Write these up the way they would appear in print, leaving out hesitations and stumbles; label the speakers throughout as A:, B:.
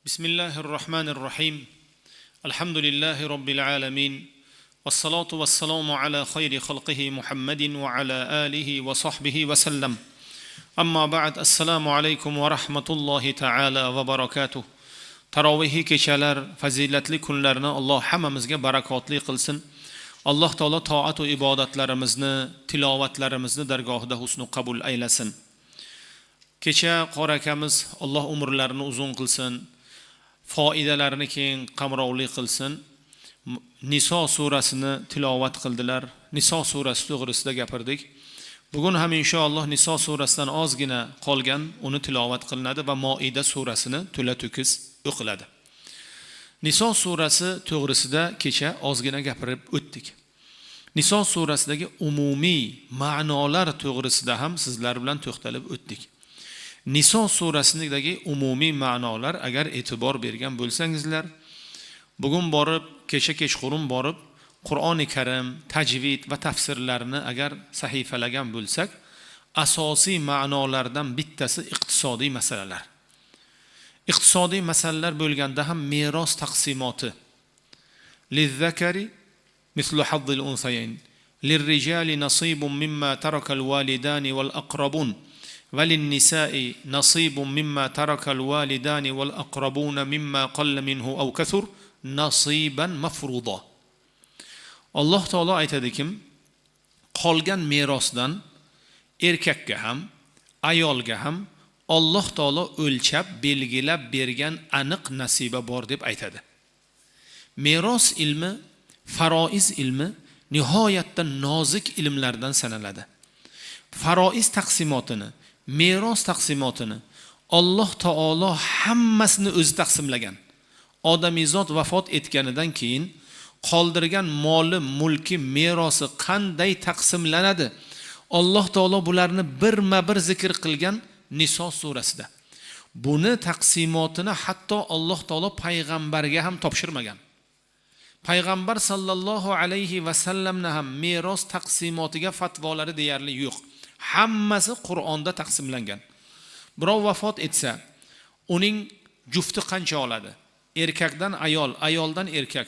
A: بسم الله الرحمن الرحيم الحمد لله رب العالمين والصلاة والسلام على خير خلقه محمد وعلى آله وصحبه وسلم أما بعد السلام عليكم ورحمة الله تعالى وبركاته Tarovihi kechalar, fazilatli kunlarni Alloh hammamizga barakotli qilsin. Alloh taolo toat va ibodatlarimizni, tilovatlarimizni dargohida husn qabul aylasin. Kecha qora akamiz Alloh umrlarini uzun qilsin, foydalarini keng qamrovli qilsin. Niso surasini tilovat qildilar. Niso surasi to'g'risida gapirdik. Bugun ham inshaalloh Niso surasidan ozgina qolgan, uni tilovat qilinadi va Moida surasini to'la-to'kis o'qiladi. Niso surasi to'g'risida kecha ozgina gapirib o'tdik. Niso surasidagi umumiy ma'nolar to'g'risida ham sizlar bilan to'xtalib o'tdik. Niso surasidagi umumiy ma'nolar agar e'tibor bergan bo'lsangizlar, bugun borib, kechqurun borib Qur'oni Karim, tajvid va tafsirlarini agar sahifalagan bo'lsak, asosiy ma'nolardan bittasi iqtisodiy masalalar. Iqtisodiy masalalar bo'lganda ham meros taqsimoti. Lizzakari mislu hazzil unsayayn, lirrijali nasibun mimma taraka alwalidani wal aqrabun, va linnisa'i nasibun mimma taraka alwalidani wal aqrabun mimma qalla minhu aw kathur nasiban mafruḍa. Alloh taolo aytadiki, qolgan merosdan erkakka ham, ayolga ham Alloh taolo o'lchab belgilab bergan aniq nasiba bor deb aytadi. Meros ilmi, faroiz ilmi nihoyatda nozik ilmlardan sanaladi. Faroiz taqsimotini, meros taqsimotini Alloh taolo hammasini o'zi taqsimlagan. Odamizod vafot etganidan keyin qoldirgan moli, mulki, merosi qanday taqsimlanadi? Alloh taolo bularni birma-bir zikr qilgan Niso surasida. Buni taqsimotini hatto Alloh taolo payg'ambarga ham topshirmagan. Payg'ambar sallallohu alayhi va sallamna ham meros taqsimotiga fatvolari deyarli yo'q. Hammasi Qur'onda taqsimlangan. Birov vafot etsa, uning jufti qancha oladi? Erkakdan ayol, ayoldan erkak.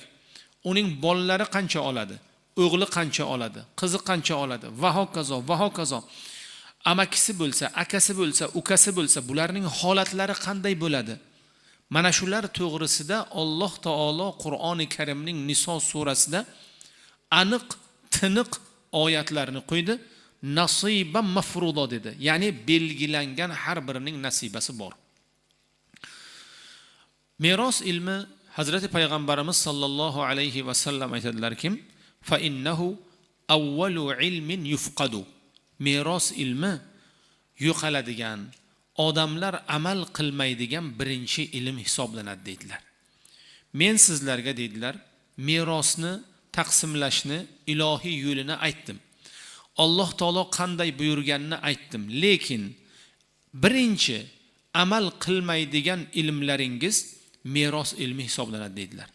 A: Uning bolalari qancha oladi? O'g'li qancha oladi? Qizi qancha oladi? Va hokazo, va hokazo. Amakisi bo'lsa, akasi bo'lsa, ukasi bo'lsa, bularning holatlari qanday bo'ladi? Mana shular to'g'risida Alloh taolo Qur'oni Karimning Niso surasida aniq, tiniq oyatlarni qo'ydi. Nasiban mafruḍa dedi. Ya'ni belgilangan har birining nasibasi bor. Meros ilmi Hazrati Payg'ambarimiz sallallohu alayhi va sallam aytadilarki, fa innahu awwalu ilmin yufqadu. Meros ilmi yo'qoladigan, odamlar amal qilmaydigan birinchi ilm hisoblanadi dedilar. Men sizlarga dedilar, merosni taqsimlashni ilohiy yo'lini aytdim. Alloh taolo qanday buyurganini aytdim. Lekin birinchi amal qilmaydigan ilmlaringiz meros ilmi hisoblanadi dedilar.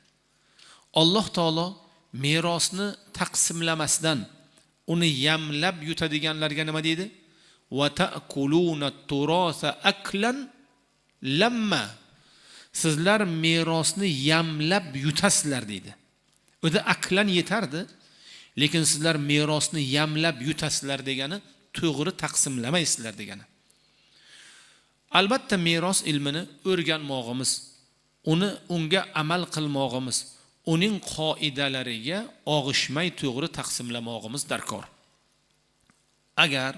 A: Alloh taolo merosni taqsimlamasdan uni yamlab yutadiganlarga nima deydi? Va ta'kuluna turasa aklan lamma. Sizlar merosni yamlab yutasizlar deydi. O'zi aklan yetardi, lekin sizlar merosni yamlab yutasizlar degani to'g'ri taqsimlamaysizlar degani. Albatta meros ilmini o'rganmoqimiz, unga amal qilmoqimiz, uning qoidalariga og'ishmay to'g'ri taqsimlamoqimiz darkor. Agar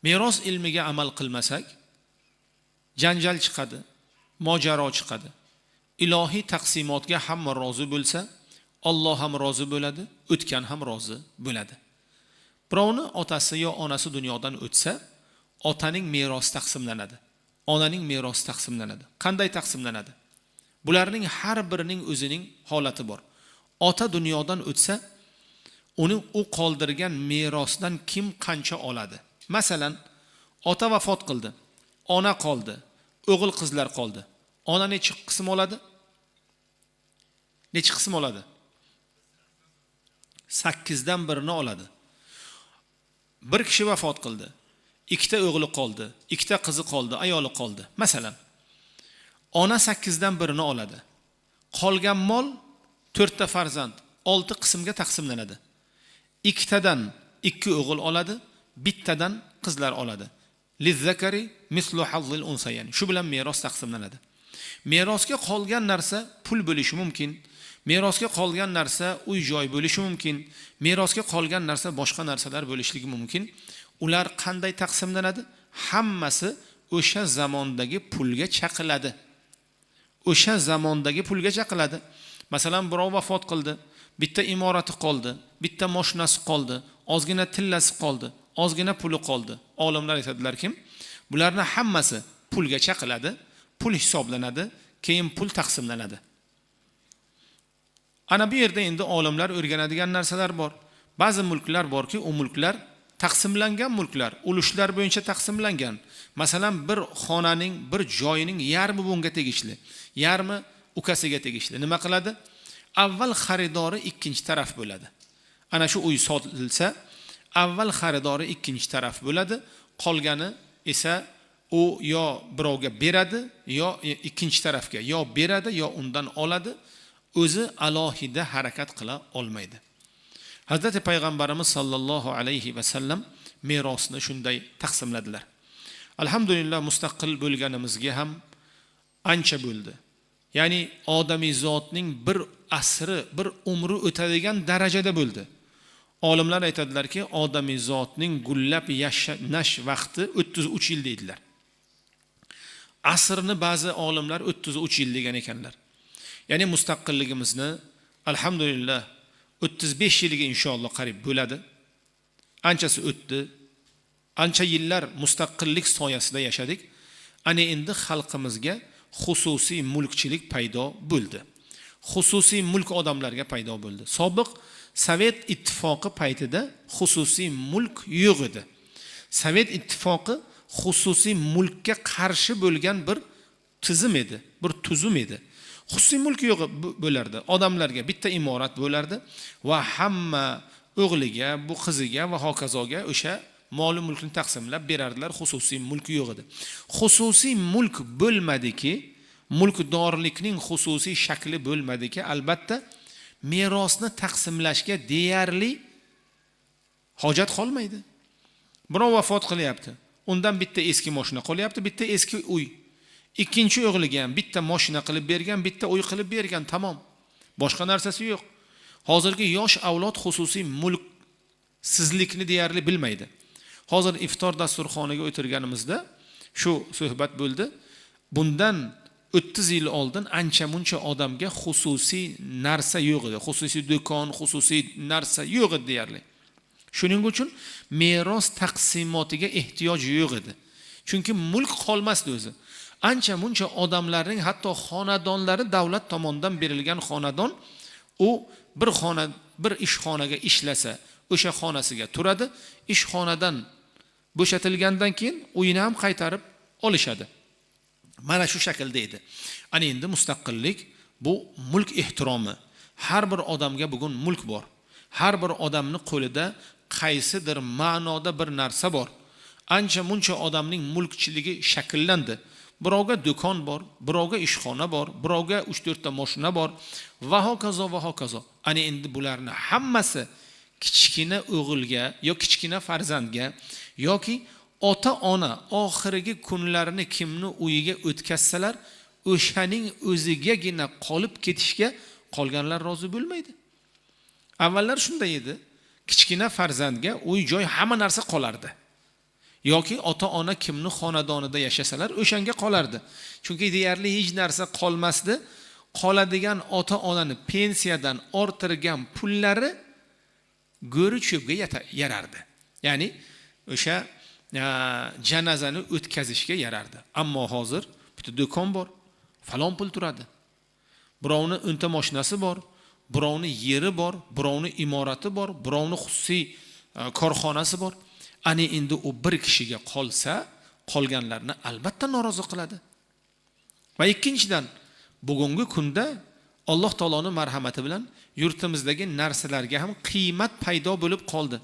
A: meros ilmiga amal qilmasak, janjal chiqadi, mojaro chiqadi. Ilohiy taqsimotga hamma rozi bo'lsa, Alloh ham rozi bo'ladi, o'tgan ham rozi bo'ladi. Birovni otasi yo onasi dunyodan o'tsa, otaning merosi taqsimlanadi, onaning merosi taqsimlanadi. Qanday taqsimlanadi? Bularning har birining o'zining holati bor. Ota dunyodan o'tsa, uning u qoldirgan merosdan kim qancha oladi? Masalan, ota vafot qildi, ona qoldi, o'g'il qizlar qoldi. Ona necha qism oladi? Necha qism oladi? 8dan birini oladi. Bir kishi vafot qildi. 2ta o'g'li qoldi, 2ta qizi qoldi, ayoli qoldi. Masalan, Ona 8dan birini oladi. Qolgan mol 4 ta farzand 6 qismga taqsimlanadi. 2tadan 2 o'g'il oladi, bittadan qizlar oladi. Lizzakari mislu hazzil unsayan. Shu bilan meros taqsimlanadi. Merosga qolgan narsa pul bo'lishi mumkin. Merosga qolgan narsa uy-joy bo'lishi mumkin. Merosga qolgan narsa boshqa narsalar bo'lishligi mumkin. Ular qanday taqsimlanadi? Hammasi o'sha zamondagi pulga chaqiladi. O'sha zamondagi pulga chaqiladi. Masalan, birov vafot qildi, bitta imorati qoldi, bitta mashinasi qoldi, ozgina tillasi qoldi, ozgina puli qoldi. Olimlar aytadilar-ki, bularning hammasi pulga chaqiladi, pul hisoblanadi, keyin pul taqsimlanadi. Ana bu yerda endi olimlar o'rganadigan narsalar bor. Ba'zi mulklar borki, u mulklar taqsimlangan mulklar, ulushlar bo'yicha taqsimlangan. Masalan, bir xonaning, bir joyining yarmi bunga tegishli, yarmi ukasiga tegishli. Nima qiladi? Avval xaridori ikkinchi taraf bo'ladi. Ana shu uy sotilsa, avval xaridori ikkinchi taraf bo'ladi, qolgani esa u yo birovga beradi, yo ikkinchi tarafga yo beradi, yo undan oladi. O'zi alohida harakat qila olmaydi. Hazrat Payg'ambarimiz sallallohu alayhi va sallam merosni shunday taqsimladilar. Alhamdulillah, mustaqil bo'lganimizga ham ancha bo'ldi. Ya'ni odamiy zotning bir asri, bir umri o'tadigan darajada bo'ldi. Olimlar aytadilar-ki, odamiy zotning gullab yashnash vaqti 33 yil deydilar. Asrni ba'zi olimlar 33 yil degan ekanlar. Ya'ni mustaqilligimizni alhamdulillah 35 yilga inshaalloh qarib bo'ladi. Anchasi o'tdi. Ancha yillar mustaqillik soyasida yashadik. Ana endi xalqimizga xususiy mulkchilik paydo bo'ldi. Xususiy mulk odamlarga paydo bo'ldi. Sobiq Sovet ittifoqi paytida xususiy mulk yo'q edi. Sovet ittifoqi xususiy mulkka qarshi bo'lgan bir tizim edi, bir tuzum edi. Xususiy mulk yo'q bo'lardi. Odamlarga bitta imorat bo'lardi va hamma o'g'liga, bu qiziga va hokazoga o'sha mol mulkni taqsimlab berardilar. Xususiy mulk yo'q edi. Xususiy mulk bo'lmadiki, mulkdorlikning xususiy shakli bo'lmadiki, albatta merosni taqsimlashga deyarli hojat qolmaydi. Birov vafot qilyapti. Undan bitta eski mashina qolyapti, bitta eski uy. Ikkinchi o'g'liga ham bitta mashina qilib bergan, bitta uy qilib bergan, tamom. Boshqa narsasi yo'q. Hozirgi yosh avlod xususiy mulk sizlikni deyarli bilmaydi. Hozir iftor dasturxoniga o'tirganimizda shu suhbat bo'ldi. Bundan 30 yil oldin ancha-muncha odamga xususiy narsa yo'q edi. Xususiy do'kon, xususiy narsa yo'q edi deyarli. Shuning uchun meros taqsimotiga ehtiyoj yo'q edi. Chunki mulk qolmasdi o'zi. Ancha-muncha odamlarning hatto xonadonlari davlat tomonidan berilgan xonadon, u bir ishxonaga ishlasa, o'sha xonasiga turadi, ishxonadan bo'shatilgandan keyin uyini ham qaytarib olishadi. Mana shu shaklda edi. Ana endi mustaqillik bu mulk ehtiromi. Har bir odamga bugun mulk bor. Har bir odamning qo'lida qaysidir ma'noda bir narsa bor. Ancha-muncha odamning mulkchiligi shakllandi. Birovga do'kon bor, birovga ishxona bor, birovga 3-4 ta mashina bor va hokazo va hokazo. Ana endi bularning hammasi kichkina o'g'ilga yoki kichkina farzandga yoki ota-ona oxirgi kunlarini kimni uyiga o'tkazsalar, o'shaning o'zigagina qolib ketishga qolganlar rozi bo'lmaydi. Avvallar shunday edi. Kichkina farzandga uy-joy hamma narsa qolardi. Yoki ota-ona kimni xonadonida yashasalar, o'shanga qolardi. Chunki deyarli hech narsa qolmasdi. Qoladigan ota-onani pensiyadan orttirgan pullari go'ri cho'pga yarardi. Ya'ni o'sha janozani o'tkazishga yarardi. Ammo hozir bitta do'kon bor, falon pul turadi. Birovni o'nta mashinasi bor, birovni yeri bor, birovni imorati bor, birovni xususiy korxonasi bor. Ana endi u bir kishiga qolsa, qolganlarni albatta norozi qiladi. Va ikkinchidan, bugungi kunda Alloh taoloning marhamati bilan yurtimizdagi narsalarga ham qiymat paydo bo'lib qoldi.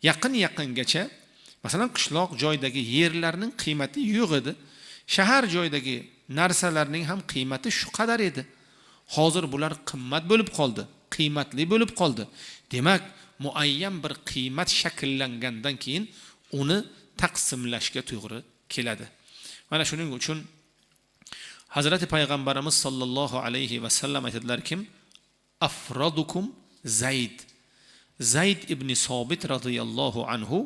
A: Yaqin-yaqingacha, masalan, qishloq joydagi yerlarning qiymati yo'q edi. Shahar joydagi narsalarning ham qiymati shu qadar edi. Hozir bular qimmat bo'lib qoldi, qiymatli bo'lib qoldi. Demak, muayyan bir qiymat shakllangandan keyin uni taqsimlashga to'g'ri keladi. Mana shuning uchun Hazrati Payg'ambarimiz sollallohu alayhi va sallam aytadilar-ki, afradukum Zayd. Zayd ibn Sobit radhiyallohu anhu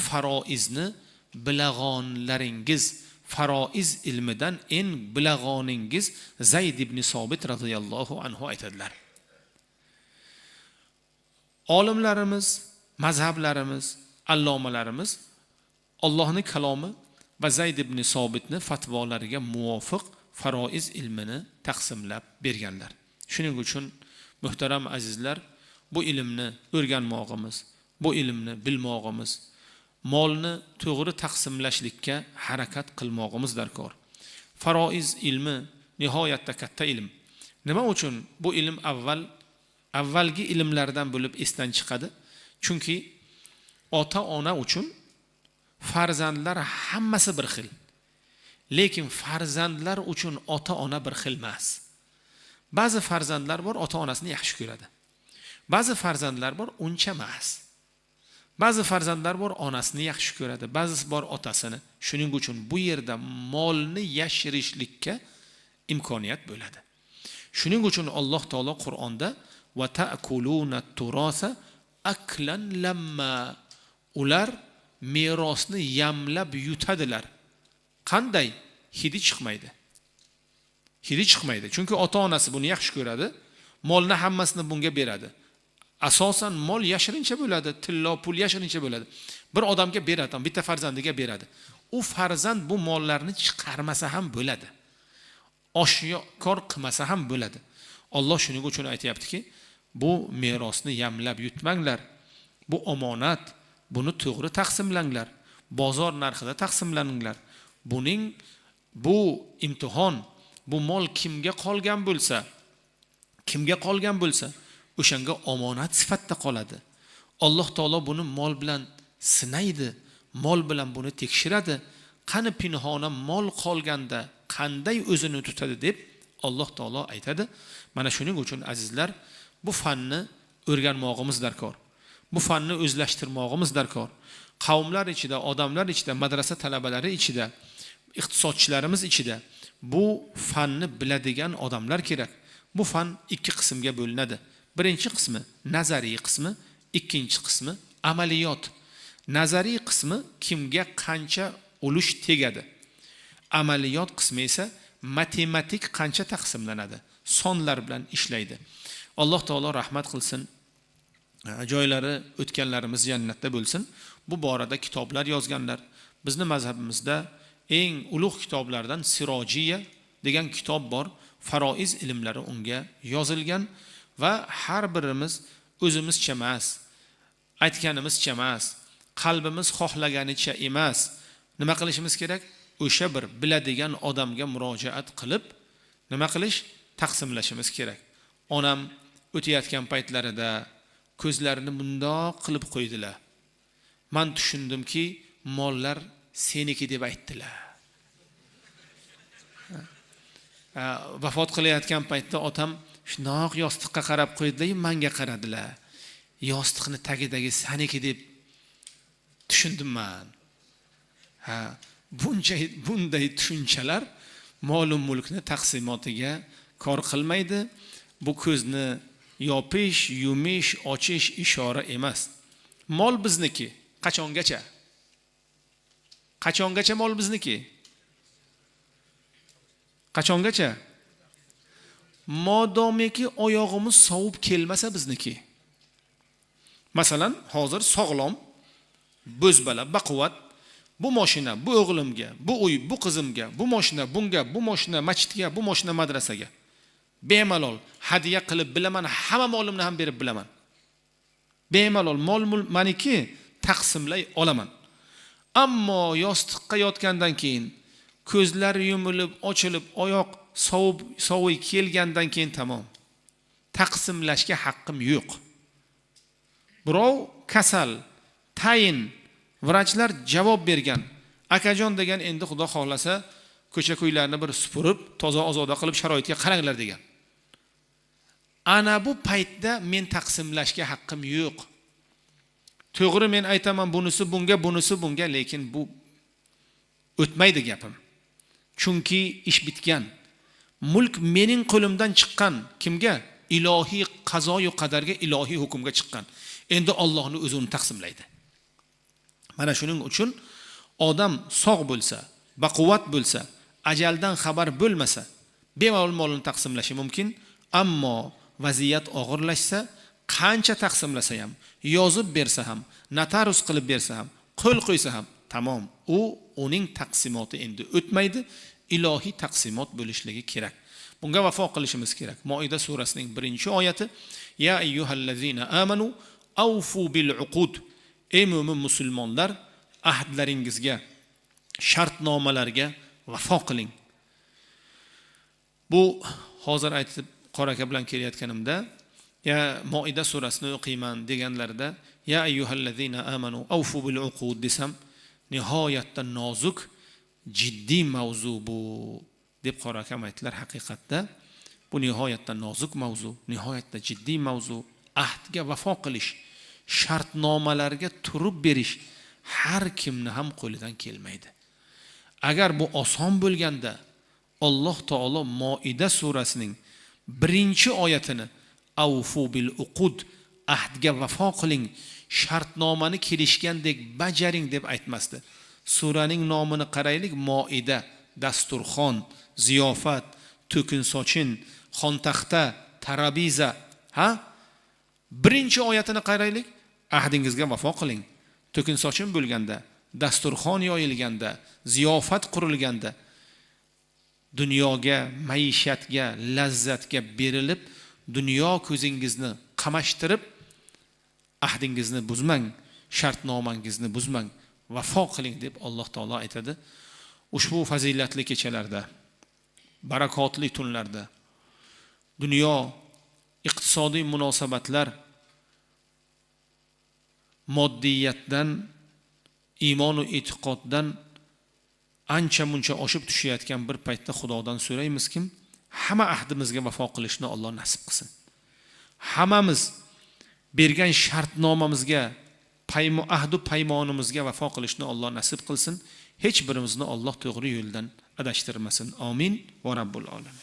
A: faroizni bilag'onlaringiz, faroiz ilmidan en bilag'oningiz Zayd ibn Sobit radhiyallohu anhu aytadilar. Olimlarimiz, mazhablarimiz, allomalarimiz Allohning kalomi va Zayd ibn Sobitni fatvolariga muvofiq faroiz ilmini taqsimlab berganlar. Shuning uchun muhtaram azizlar, bu ilmni o'rganmoqimiz, bu ilmni bilmoqimiz, molni to'g'ri taqsimlashlikka harakat qilmoqimiz darkor. Faroiz ilmi nihoyatda katta ilm. Nima uchun bu ilm avvalgi ilmlardan bo'lib esdan chiqadi? Chunki ota-ona uchun farzandlar hammasi bir xil. Lekin farzandlar uchun ota-ona bir xil emas. Ba'zi farzandlar bor, ota-onasini yaxshi ko'radi. Ba'zi farzandlar bor, uncha emas. Ba'zi farzandlar bor, onasini yaxshi ko'radi, ba'zisi bor otasini. Shuning uchun bu yerda molni yashirishlikka imkoniyat bo'ladi. Shuning uchun Alloh taolo Qur'onda va ta'kuluna turasa aklan lamma, ular merosni yamlab yutadilar. Qanday? Hidi chiqmaydi. Hidi chiqmaydi. Chunki ota-onasi buni yaxshi ko'radi, molni hammasini bunga beradi. Asosan mol yashirincha bo'ladi, tillo pul yashirincha bo'ladi. Bir odamga beradi, bitta farzandiga beradi. U farzand bu mollarni chiqarmasa ham bo'ladi. Oshkor qilmasa ham bo'ladi. Alloh shuning uchun aytayaptiki, bu merosni yamlab yutmanglar. Bu omonat, buni to'g'ri taqsimlanglar. Bozor narxida taqsimlaninglar. Bu imtihon, bu mol kimga qolgan bo'lsa, o'shanga omonat sifatida qoladi. Alloh taolo buni mol bilan sinaydi, mol bilan buni tekshiradi. Qani pinhona mol qolganda qanday o'zini tutadi deb Alloh taolo aytadi. Mana shuning uchun azizlar, bu fanni o'rganmoqimiz darkor. Bu fanni o'zlashtirmoqimiz darkor. Qavmlar ichida, odamlar ichida, madrasa talabalari ichida, iqtisodchilarimiz ichida bu fanni biladigan odamlar kerak. Bu fan ikki qismga bo'linadi. Birinchi qismi nazariy qismi, ikkinchi qismi amaliyot. Nazariy qismi kimga qancha ulush tegadi. Amaliyot qismi esa matematik qancha taqsimlanadi, sonlar bilan ishlaydi. Alloh taolo rahmat qilsin, joylari o'tganlarimiz jannatda bo'lsin. Bu borada kitoblar yozganlar. Bizni mazhabimizda eng ulug' kitoblardan Sirojiya degan kitob bor. Faroiz ilmlari unga yozilgan va har birimiz o'zimizcha emas, aytganimizcha emas, qalbimiz xohlaganicha emas. Nima qilishimiz kerak? O'sha bir biladigan odamga murojaat qilib, nima qilish? Taqsimlashimiz kerak. Onam o'tayotgan paytlarida ko'zlarini bundoq qilib qo'ydilar. Men tushundimki, mollar seniki deb aytdilar. Vafot qilayotgan paytda otam shunoq yostiqqa qarab qo'ydilar, menga qaradilar. Yostiqni tagidagi saniki deb tushundim men. Bunday tushunchalar mol-u mulkni taqsimotiga kor qilmaydi. Bu ko'zni yopish, yumish, ochish ishora emas. Mol bizniki. Qachongacha? Qachongacha mol bizniki? Qachongacha? Modomiki oyog'imiz sovib kelmasa bizniki. Masalan, hozir sog'lom, bo'zbala, baquvvat bu mashina, bu o'g'limga, bu uy, bu qizimga, bu mashina bunga, bu mashina masjidga, bu mashina madrasaga bemalol hadiya qilib bilaman, hamma molimni ham berib bilaman. Bemalol mol meniki, taqsimlay olaman. Ammo yostiqqa yotgandan keyin ko'zlar yumilib, ochilib, oyoq sovuy kelgandan keyin tamom. Taqsimlashga haqqim yo'q. Birov kasal, tayin, vrachlar javob bergan. Akajon degan endi Xudo xohlasa ko'cha-ko'ylarni bir supurib, toza ozoda qilib sharoitga qaranglar degan. Ana bu paytda men taqsimlashga haqqim yo'q. To'g'ri men aytaman bunisi bunga, lekin bu o'tmaydi gapim. Chunki ish bitgan. Mulk mening qo'limdan chiqqan. Kimga? Ilohiy qazo va qadarga, ilohiy hukmga chiqqan. Endi Allohning o'zi uni taqsimlaydi. Mana shuning uchun odam sog' bo'lsa, baquvvat bo'lsa, ajaldan xabar bo'lmasa, bemalol molini taqsimlashi mumkin, ammo vaziyat og'irlashsa, qancha taqsimlasa ham, yozib bersa ham, notarius qilib bersa ham, qo'l qo'ysa ham, tamom, u uning taqsimoti endi o'tmaydi, ilohiy taqsimot bo'lishligi kerak. Bunga vafo qilishimiz kerak. Moida surasining 1-oyati: Ya ayyuhallazina amanu awfu bil uqud. Ey mo'min musulmonlar, ahdlaringizga, shartnomalarga vafo qiling. Bu hozir aytib qora aka bilan kelayotganimda, ya Moida surasini o'qiyman deganlarida, ya ayyuhallazina amanu awfu bil uqud desam, nihoyatda nozik, jiddiy mavzu bu deb qora akam aytdilar. Haqiqatda bu nihoyatda nozik mavzu, nihoyatda jiddiy mavzu. Ahdga vafo qilish, shartnomalarga turib berish har kimni ham qo'lidan kelmaydi. Agar bu oson bo'lganda, Alloh taolo Moida surasining 1-oyatini avfu bil uqud, ahdga vafo qiling, shartnomani kelishgandek bajaring deb aytmasdi. Suraning nomini qaraylik: Moida, dasturxon, ziyofat, to'kin sochin, xontaxta, tarabiza. 1-oyatini qaraylik: ahdingizga vafo qiling. To'kin sochin bo'lganda, dasturxon yoyilganda, ziyofat qurilganda, dunyoga, maishatga, lazzatga berilib, dunyo ko'zingizni qamashtirib, ahdingizni buzmang, shartnomangizni buzmang, vafo qiling deb Alloh taolo aytadi. Ushbu fazilatli kechalarda, barakotli tunlarda dunyo iqtisodiy munosabatlar moddiyatdan, iymon va e'tiqoddan ancha-muncha oshib tushayotgan bir paytda Xudodan so'raymizki, hamma ahdimizga vafo qilishni Alloh nasib qilsin. Hammamiz bergan shartnomamizga, ahdu paymonimizga vafo qilishni Alloh nasib qilsin. Hech birimizni Alloh to'g'ri yo'ldan adashtirmasin. Amin va rabbul alamin.